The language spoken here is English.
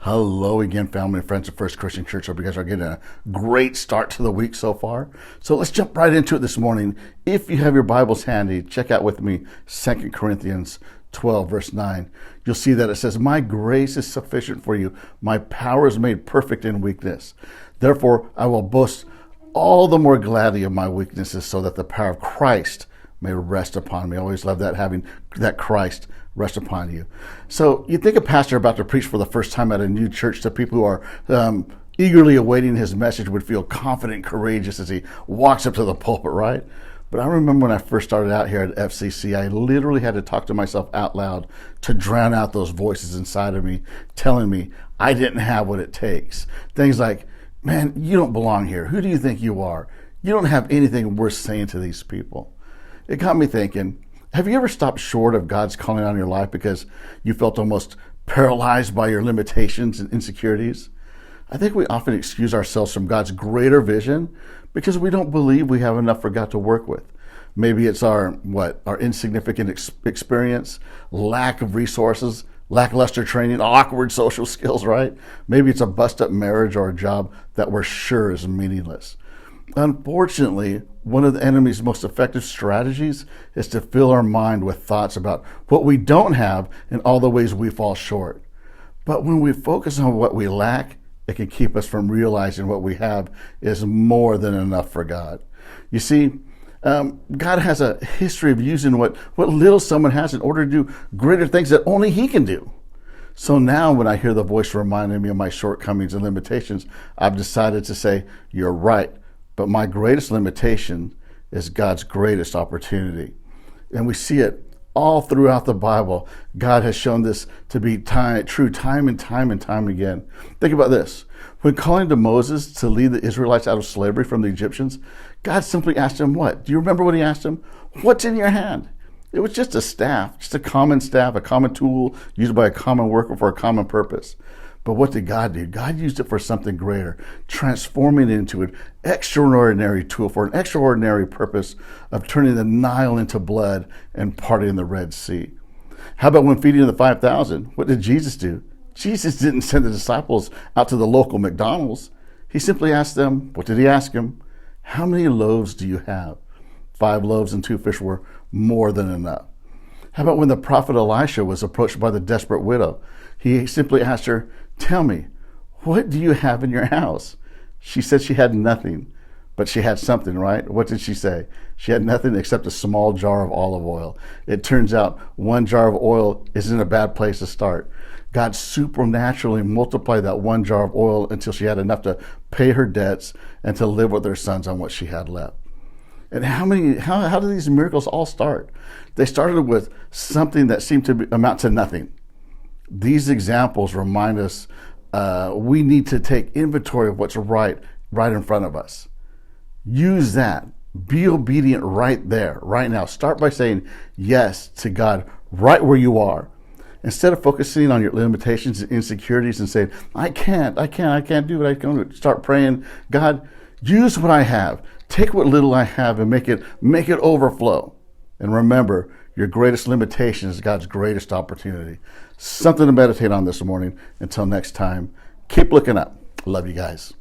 Hello again, family and friends of First Christian Church. Hope you guys are getting a great start to the week so far. So let's jump right into it this morning. If you have your Bibles handy, check out with me 2 Corinthians 12, verse 9. You'll see that it says, "My grace is sufficient for you. My power is made perfect in weakness. Therefore, I will boast all the more gladly of my weaknesses so that the power of Christ may rest upon me." I always love that, having that Christ rest upon you. So you think a pastor about to preach for the first time at a new church to people who are eagerly awaiting his message would feel confident and courageous as he walks up to the pulpit, right? But I remember when I first started out here at FCC, I literally had to talk to myself out loud to drown out those voices inside of me telling me I didn't have what it takes. Things like, "Man, you don't belong here. Who do you think you are? You don't have anything worth saying to these people." It got me thinking, have you ever stopped short of God's calling on your life because you felt almost paralyzed by your limitations and insecurities? I think we often excuse ourselves from God's greater vision because we don't believe we have enough for God to work with. Maybe it's our insignificant experience, lack of resources, lackluster training, awkward social skills, right? Maybe it's a bust-up marriage or a job that we're sure is meaningless. Unfortunately, one of the enemy's most effective strategies is to fill our mind with thoughts about what we don't have and all the ways we fall short. But when we focus on what we lack, it can keep us from realizing what we have is more than enough for God. You see, God has a history of using what little someone has in order to do greater things that only He can do. So now when I hear the voice reminding me of my shortcomings and limitations, I've decided to say, "You're right. But my greatest limitation is God's greatest opportunity." And we see it all throughout the Bible. God has shown this to be true time and time again. Think about this. When calling to Moses to lead the Israelites out of slavery from the Egyptians, God simply asked him what? Do you remember what He asked him? "What's in your hand?" It was just a staff, just a common staff, a common tool used by a common worker for a common purpose. But what did God do? God used it for something greater, transforming it into an extraordinary tool for an extraordinary purpose of turning the Nile into blood and parting the Red Sea. How about when feeding the 5,000? What did Jesus do? Jesus didn't send the disciples out to the local McDonald's. He simply asked them, what did He ask them? "How many loaves do you have?" 5 loaves and 2 fish were more than enough. How about when the prophet Elisha was approached by the desperate widow? He simply asked her, "Tell me, what do you have in your house?" She said she had nothing, but she had something, right? What did she say? She had nothing except a small jar of olive oil. It turns out 1 jar of oil isn't a bad place to start. God supernaturally multiplied that 1 jar of oil until she had enough to pay her debts and to live with her sons on what she had left. And how do these miracles all start? They started with something that seemed to amount to nothing. These examples remind us we need to take inventory of what's right in front of us. Use that. Be obedient right there, right now. Start by saying yes to God right where you are. Instead of focusing on your limitations and insecurities and saying, I can't do what I can do. Start praying, "God, use what I have. Take what little I have and make it overflow." And remember, your greatest limitation is God's greatest opportunity. Something to meditate on this morning. Until next time, keep looking up. Love you guys.